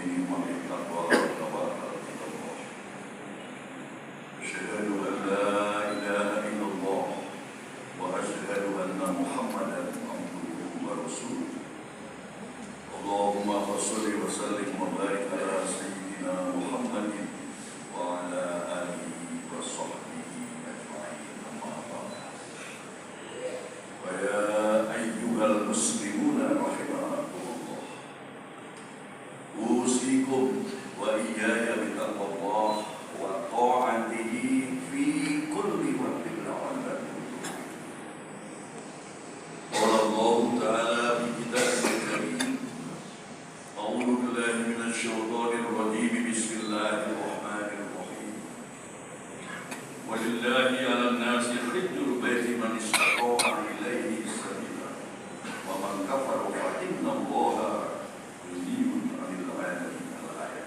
الرحيم بالتقوى والتوكل على الله. أشهد أن لا إله إلا الله وأشهد أن محمدا عبده ورسوله. اللهم صل وسلم وبارك على سيدنا محمد وعلى آله وصحبه أجمعين. أما بعد. ويا أيها المسلمون رحمكم الله، أوصيكم وإياي بتقوى الله وطاعته في كل وقت لعلكم تفلحون. قال الله تعالى في كتابه الكريم: أعوذ بالله من الشيطان الرجيم. بسم الله الرحمن الرحيم. ولله على الناس حج البيت من استطاع إليه سبيلا ومن كفر فإن الله غني عن العالمين. الآية.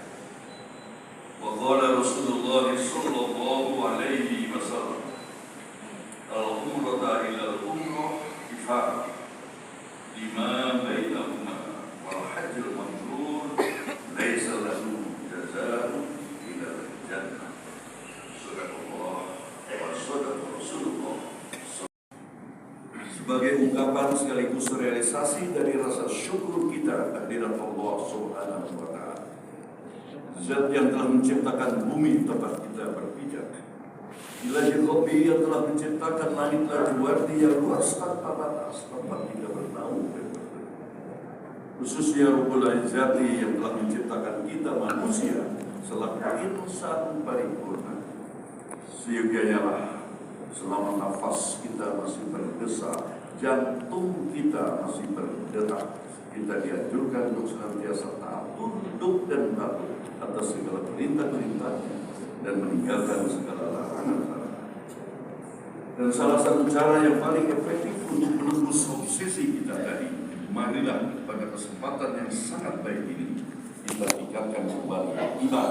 وقال رسول الله صلى الله عليه وسلم: العمرة إلى العمرة كفاية لما بينهما والحج المبرور ليس له جزاء إلا الجنة. صدق الله وصدق Rasulullah. Sebagai ungkapan sekaligus realisasi dari rasa syukur kita kehadirat Allah Subhanahu wa Ta'ala, Zat yang telah menciptakan bumi tempat kita berpijak, Ilahi Rabbi yang telah menciptakan langit lajuwardi yang luas tanpa batas tempat kita bernaung dan berteduh, khususnya Rabbul Izzati yang telah menciptakan kita manusia selaku insan paripurna. Seyogianya lah selama nafas kita masih berdesak, jantung kita masih berdetak, kita dianjurkan untuk senantiasa taat, tunduk dan patuh atas segala perintah-perintahnya dan meninggalkan segala larangan-larangan. Dan salah satu cara yang paling efektif untuk menembus obsesi kita tadi, marilah pada kesempatan yang sangat baik ini kita tingkatkan kembali iman,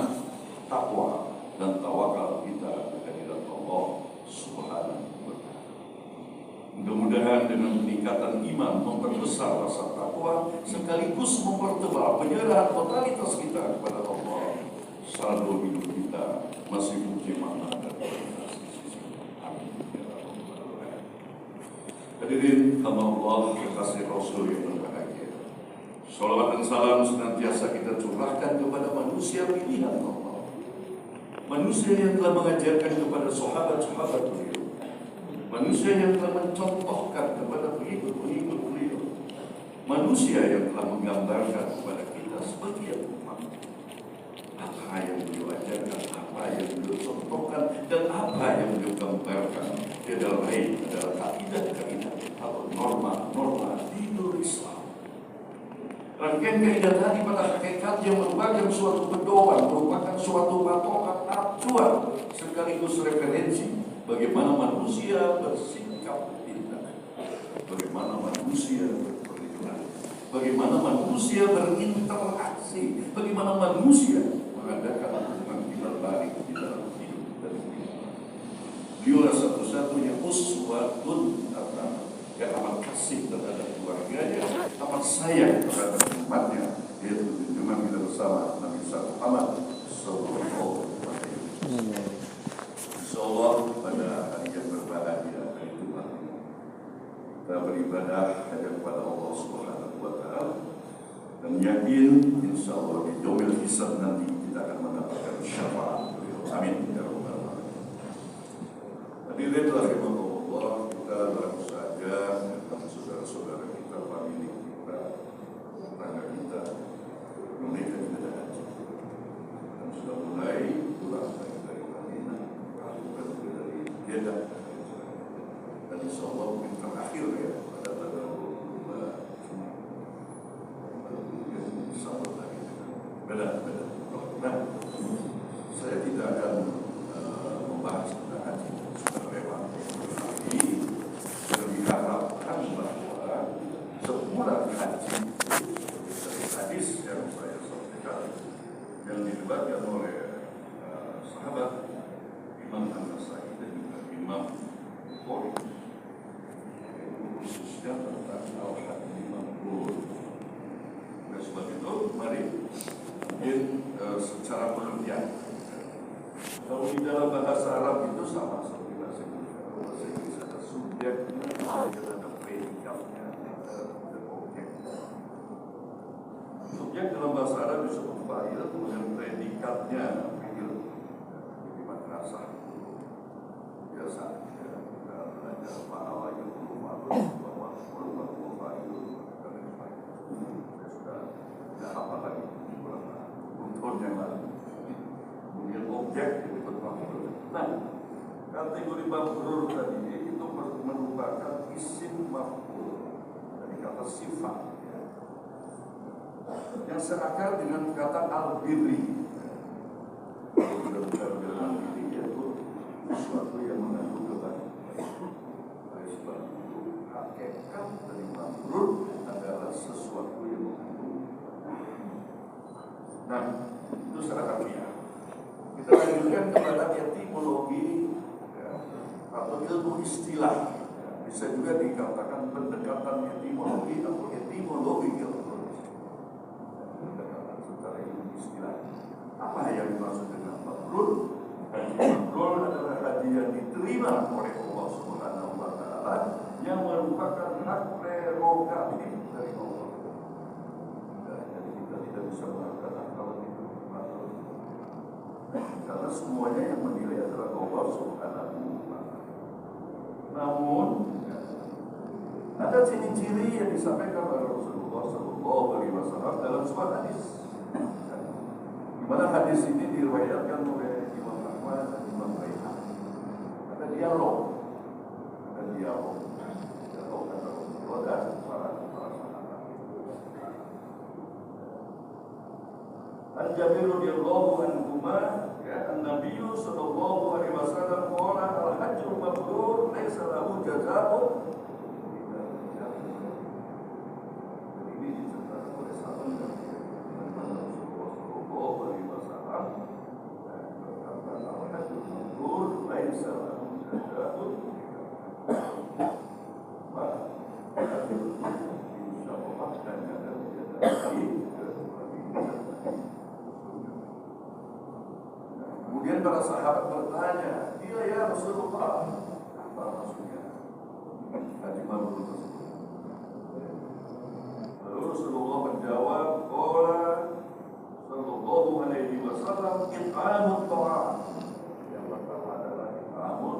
takwa, dan tawakal kita kehadirat Allah Subhanahu wa Ta'ala. Mudah-mudahan dengan peningkatan iman memperbesar rasa takwa sekaligus mempertebal penyerahan totalitas kita kepada Allah, saldo hidup kita masih mukjizat dan berkualitas di sisi Amin. Hadirin Allah, kekasih Rasul yang berbahagia, salawat dan salam senantiasa kita curahkan kepada manusia pilihan Allah, manusia yang telah mengajarkan kepada sahabat-sahabat beliau, manusia yang telah mencontohkan kepada pengikut-pengikut beliau, manusia yang telah menggambarkan kepada kita sebagai umat apa yang beliau ajarkan, apa yang beliau contohkan, dan apa yang beliau gambarkan. Dia adalah kaidah-kaidah atau norma-norma dinul Islam. Rangkaian kaidah tadi pada hakikatnya merupakan suatu pedoman, merupakan suatu patokan acuan sekaligus referensi bagaimana manusia bersikap tindak, bagaimana manusia berperilaku, bagaimana manusia berinteraksi, bagaimana manusia mengadakan hubungan timbal balik di dalam hidup dan kehidupan. Beliau satu-satunya uswatun hasanah yang amat kasih terhadap keluarganya, amat sayang terhadap umatnya, yaitu junjungan kita bersama Nabi Muhammad sallallahu alaihi wasallam. Insyaallah pada hari yang berbahagia hari Jumat ini kita beribadah hanya kepada Allah Subhanahu wa Ta'ala dan yakin insyaallah di yaumil hisab nanti kita akan mendapatkan syafaat beliau. Amin ya rabbal alamin. Hadirin rahimakumullah, kita baru saja saudara-saudara kita, famili kita, tetangga kita menunaikan ibadah haji dan sudah mulai pulang dari Madinah, bukan dari Jeddah, dan insyaallah mungkin terakhir ya pada tanggal 22 insyaallah lagi beda. Nah, saya tidak akan membahas tentang haji, sudah lewat. Tapi saya diharapkan bahwa sepulang haji dari hadis yang saya sampaikan yang diriwayatkan oleh sahabat Imam An-Nasai dan juga Imam Bukhari, khususnya tentang al-haji mabrur. Oleh sebab itu, mari mungkin Subjek dalam bahasa Arab disebut fa'il, kemudian predikatnya fi'il. Jadi madrasah biasa kita belajar fa'ala yaqulu ma'ruf wa ma'mur wa fa'ilun dan sebagainya. Saya sudah tidak hafal lagi unturnya lagi. Kemudian objek disebut maf'ul. Nah, kategori maf'ul tadi itu merupakan isim maf'ul dari kata sifat yang seakar dengan kata al-birri. Al-birri yaitu sesuatu yang mengandung kebaikan. Oleh sebab itu, hakikat dari maf'ul adalah sesuatu yang mengandung. Nah, itu secara harfiah. Kita lanjutkan kepada etimologi atau ilmu istilah. Bisa juga dikatakan pendekatan etimologi atau etimologi ilmu. Pendekatan secara ilmu istilah. Apa yang dimaksud dengan maf'ul? Maf'ul adalah haji yang diterima oleh Allah Subhanahu wa Ta'ala yang merupakan hak prerogatif dari Allah. Jadi kita tidak bisa mengatakan kalau itu maf'ul. Karena semuanya yang menilai adalah Allah Subhanahu wa Ta'ala. Namun ada ciri-ciri yang disampaikan oleh Rasulullah SAW dalam sebuah hadis. Di mana hadis ini diriwayatkan oleh Imam Ahmad dan Imam Baihaqi. Ada dialog antara Rasulullah dan para sahabat. An-Jabir radhiyallahu anhu an-Nabiy sallallahu alaihi wasallam qala al-hajjul mabrur laysa lahu jazaa'un. Ini diceritakan oleh sahabat Rasulullah sallallahu alaihi wasallam berkata al-hajjul mabrur laysa lahu jazaa'un. Insyaallah dan ada Kemudian para sahabat bertanya, "Iya ya Rasulullah, apa maksudnya haji mabrur tersebut?" Lalu Rasulullah menjawab, "Qala sallallahu alaihi wasallam it'amut ta'am." Yang pertama adalah it'amut.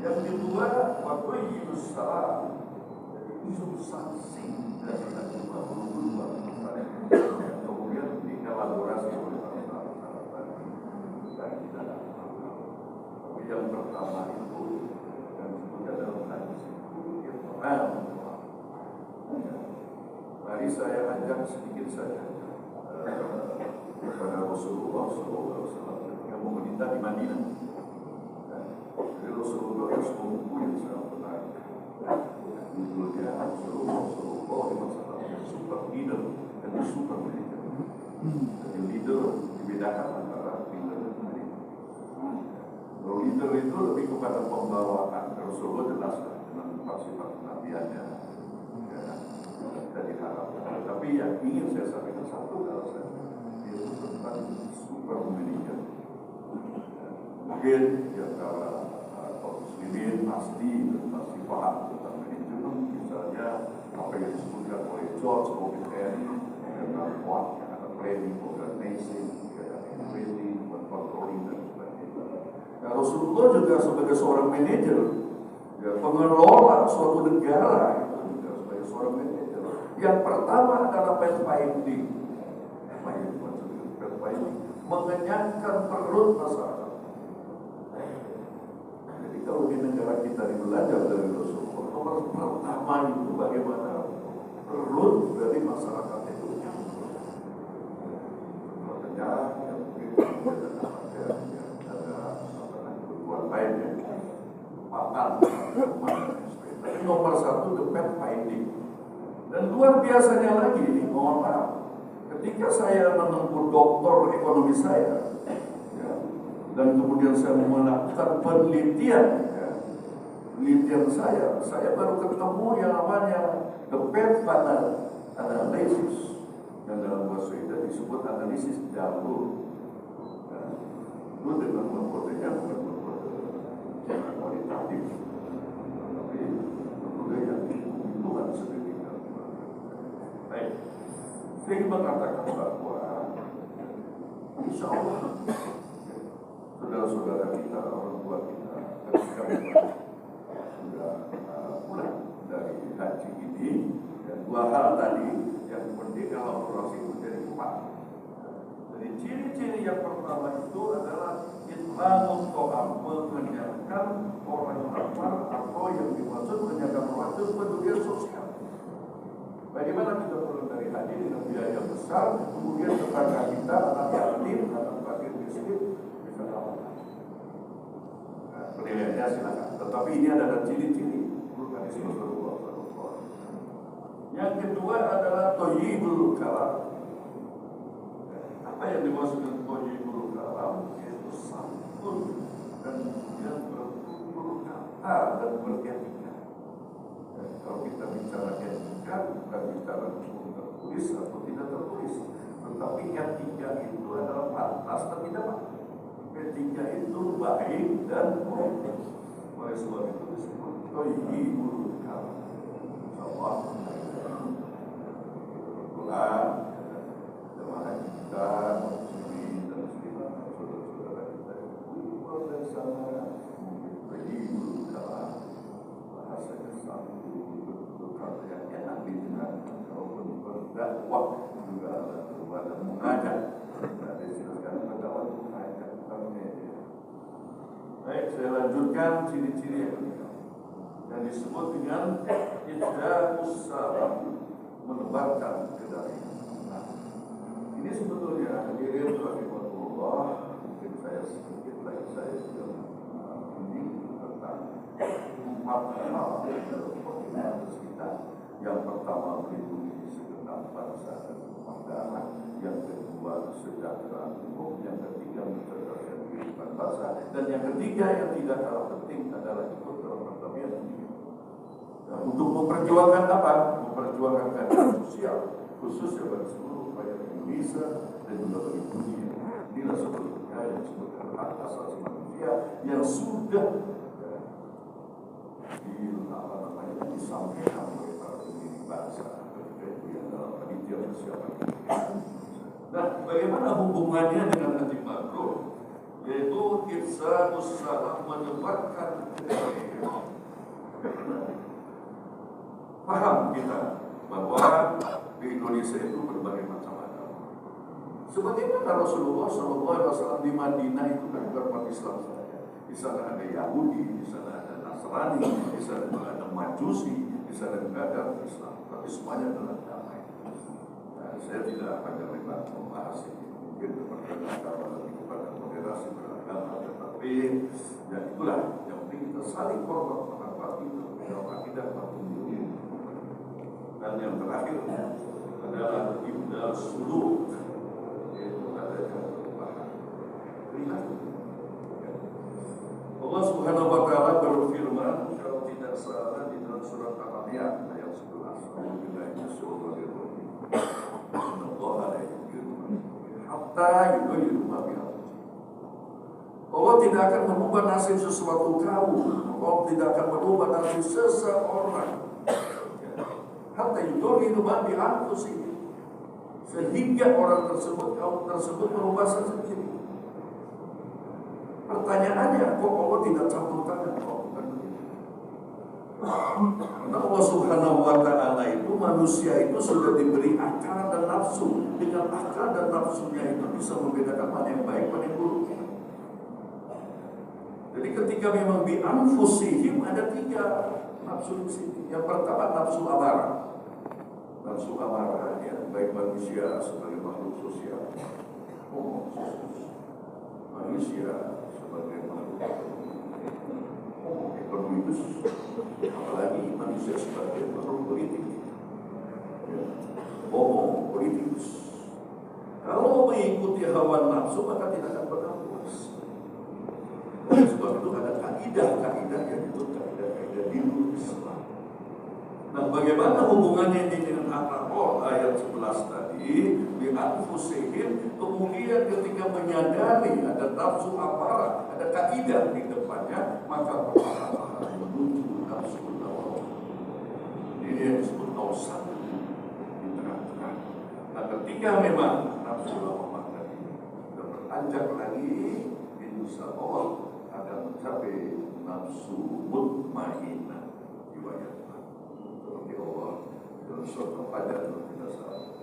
Yang kedua, wa qayyidus salam. Jadi substansi dari haji mabrur. Kemudian dielaborasi oleh yang pertama itu yang disebutnya dalam hadis itu mari saya ajak sedikit saja kepada Rasulullah SAW ketika memerintah di Madinah. Jadi Rasulullah itu sebuah buku yang sangat menarik. Judulnya Rasulullah SAW super leader dan super leader. Jadi leader dibedakan antara leader dan leader. Kalau leader itu lebih kepada pembawaan. Rasulullah jelaskan dengan sifat kenabiannya dari harapkan. Tapi yang ingin saya sampaikan satu alasan yaitu tentang super manager. Mungkin ya kaum muslimin pasti paham tentang manajemen. Misalnya apa yang disebutkan oleh George Robinson tentang kuat yang ada planning, organizing, evaluating, controlling dan sebagainya. Nah, Rasulullah juga sebagai seorang manajer, ya, pengelola suatu negara itu juga sebagai seorang manajer. Yang pertama adalah fact-finding. Apa yang dimaksud dengan fact-finding? Mengenyangkan perut masyarakat. Jadi kalau di negara kita belajar dari Rasulullah, nomor pertama itu bagaimana perut dari masyarakat itu kenyang. Kenyang, yang mungkin lainnya makan. Tapi nomor satu the fact finding. Dan luar biasanya lagi, mohon maaf, ketika saya menempuh doktor ekonomi saya, ya, dan kemudian saya melakukan penelitian, ya, penelitian saya baru ketemu yang namanya the fact analysis, yang dalam bahasa Indonesia disebut analisis jalur. Ya, itu dengan metodenya bukan kualitatif, tapi metode yang hitungan sedemikian. Baik. Saya ingin mengatakan bahwa insya Allah saudara-saudara kita, orang tua kita, ketika memang sudah pulang dari haji ini, dan dua hal tadi yang merdeka operasi menjadi 4. Jadi ciri-ciri yang pertama itu adalah itlamun to'am, mengenyangkan orang lapar, atau yang dimaksud mengenyangkan orang itu pedulian sosial. Bagaimana kita pulang dari haji dengan biaya besar, kemudian tetangga kita, anak yatim, anak fakir miskin bisa dapat. Nah, penilaiannya silakan. Tetapi ini adalah ciri-ciri organisme berbuah. Yang kedua adalah thayyibul kalam. Apa yang dimaksud dengan thayyibul kalam? Yaitu santun dan kemudian bertutur kata dan beretika. Kalau kita bicara etika, bukan bicara tertulis atau tidak tertulis, tetapi etika itu adalah pantas dan tidak pantas. Etika itu baik dan baik. Oleh sebab itu disebut thayyibul kalam. Insyaallah. Kebetulan jemaah kita, muslimin dan muslimat, saudara-saudara kita yang kumpul bersama, thayyibul kalam, bahasanya santun, kata yang enak didengar, walaupun berdakwah juga ada mengajak. Ada silakan berdakwah mengajak. Baik, saya lanjutkan ciri-ciri yang kedua yang disebut dengan ijda'us salam, menebarkan kedamaian. Nah, ini sebetulnya hadirin rahimahullah, mungkin saya sedikit lagi saya sudah menyinggung tentang 4 hal dalam kita. Yang pertama, melindungi segenap bangsa dan negara. Yang kedua, kesejahteraan umum. Yang ketiga, mencerdaskan kehidupan bangsa. Dan yang ketiga yang tidak kalah penting adalah ikut dalam perdamaian dunia. Nah, untuk memperjuangkan apa? Memperjuangkan keadilan sosial, khususnya bagi seluruh rakyat Indonesia dan juga bagi dunia. Inilah sebetulnya yang disebut hak asasi manusia yang sudah disampaikan oleh para pendiri bangsa ketika itu yang dalam panitia persiapan. Nah, bagaimana hubungannya dengan haji mabrur? Yaitu irsalus salam, menyebarkan kedamaian. Paham kita bahwa di Indonesia itu berbagai macam agama. Sebagaimana Rasulullah SAW di Madinah itu kan bukan umat Islam saja. Di sana ada Yahudi, di sana ada Nasrani, di sana juga ada Majusi, di sana juga ada Islam. Tapi semuanya adalah damai. Nah, saya tidak akan terlibat membahas ini. Mungkin kepada agama lebih kepada moderasi beragama, tetapi ya itulah yang penting kita saling hormat menghormati dalam akidah maupun dunia. Dan yang terakhir adalah ibdal suluk, yaitu adanya perubahan perilaku. Allah Subhanahu wa taala berfirman, kalau tidak salah di dalam surat Al-An'am ayat 11, "Alhamdulillah syukur hatta yughayyiru ma bi anfusihim." Allah tidak akan merubah nasib sesuatu kaum, Allah tidak akan merubah nasib seseorang hatta yughayyiru ma bi anfusihim, sehingga orang tersebut, kaum tersebut merubah sendiri. Pertanyaannya, kok Allah tidak campur tangan? Oh, bukan begitu. Karena Allah Subhanahu wa taala itu, manusia itu sudah diberi akal dan nafsu. Dengan akal dan nafsunya itu bisa membedakan mana yang baik, mana yang buruk. Jadi ketika memang bi anfusihim, ada 3 nafsu di sini. Yang pertama nafsu amarah. Nafsu amarah ya, baik manusia sebagai makhluk sosial, manusia sebagai makhluk ekonomis, apalagi manusia sebagai makhluk politik, politikus. Kalau mengikuti hawa nafsu maka tidak akan pernah puas. Oleh sebab itu ada kaidah-kaidah yang disebut kaidah-kaidah dinul Islam. Nah, bagaimana hubungannya ini dengan Al-Qur'an ayat 11 tadi? Bi anfusihim, kemudian ketika menyadari ada nafsu amarah, ada kaidah di depannya, maka perlahan-lahan menuju nafsu lawan. Ini yang disebut awsan di tengah-tengah. Nah, jika memang nafsu lawamah tadi sudah beranjak lagi, insya Allah akan mencapai nafsu mutmainnah jiwanya. Seperti Allah dalam surat Al-Fajr kita salah.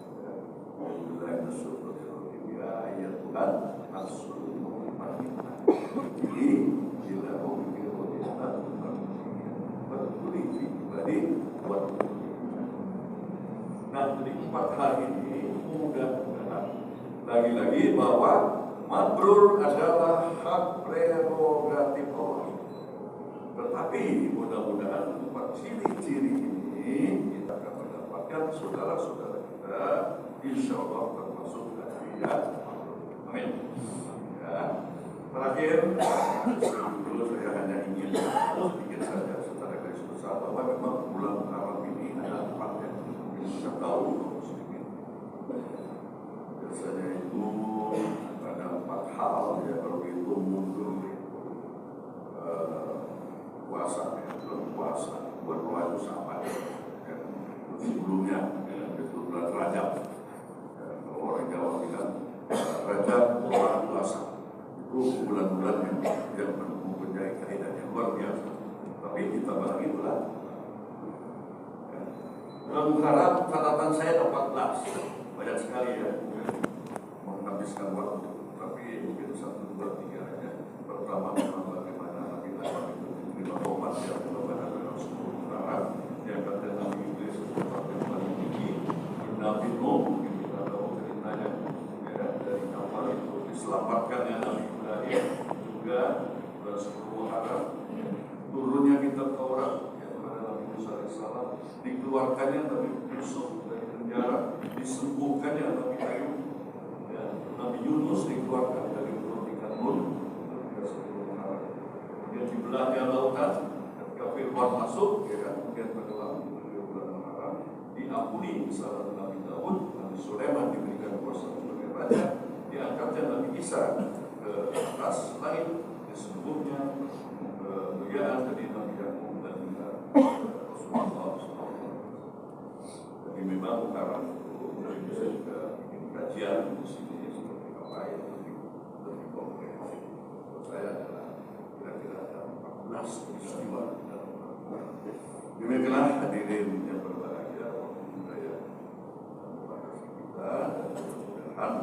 Alhamdulillah bersyukur ya Tuhan nafsu mutmainnah. Jadi bila mau bikin wajibah bertuli di ibadi buat. Nah, jadi 4 hal ini mudah-mudahan lagi-lagi bahwa mabrur adalah hak prerogatif Allah. Tetapi mudah-mudahan 4 ciri-ciri ini kita akan mendapatkan saudara-saudara kita, insya Allah termasuk hadiah. Amin. Ya. Terakhir, dulu saya hanya ingin sedikit saja secara garis besar bahwa memang bulan Muharram ini ada 4 yang kita tahu sedikit. Biasanya itu ada 4 hal ya kalau itu mundur puasa ya, bulan puasa, bulan puasa itu sama ya. Sebelumnya itu bulan Rajab. Kalau orang Jawa bilang Rajab bulan puasa. Itu bulan-bulan yang mempunyai kaidah yang luar biasa. Tapi kita lagi bulan Muharram, catatan saya 14, banyak sekali ya, menghabiskan waktu. Tapi mungkin 1, 2, 3 aja. Pertama memang bagaimana Nabi Adam itu menerima tobat yang kepada Rasulullah Muharram, yang kata Nabi Iblis sesuatu yang paling tinggi, Nabi Nuh, kita tahu ceritanya, ya, dari kapal itu diselamatkannya Nabi Ibrahim, juga 10 Muharram, turunnya kitab Taurat kepada Nabi Musa AS, dikeluarkannya Nabi Yusuf dari penjara, disembuhkannya Nabi Ayub, ya, Nabi Yunus dikeluarkan dari perut ikan nun, kemudian dibelahnya lautan, ketika Fir'aun masuk, ya kan, kemudian tenggelam di bulan Muharram, diampuni kesalahan Nabi Daud, Nabi Sulaiman diberikan kuasa sebagai raja, diangkatnya Nabi Isa ke atas langit, disembuhnya kemuliaan dari Nabi Yakub dan juga Rasulullah SAW. Jadi memang Muharram itu bisa juga bikin kajian di sini seperti apa yang lebih komprehensif. Menurut saya adalah kira-kira ada 14 peristiwa dalam Muharram. Demikianlah hadirin yang berbahagia, budaya kita dan mudah-mudahan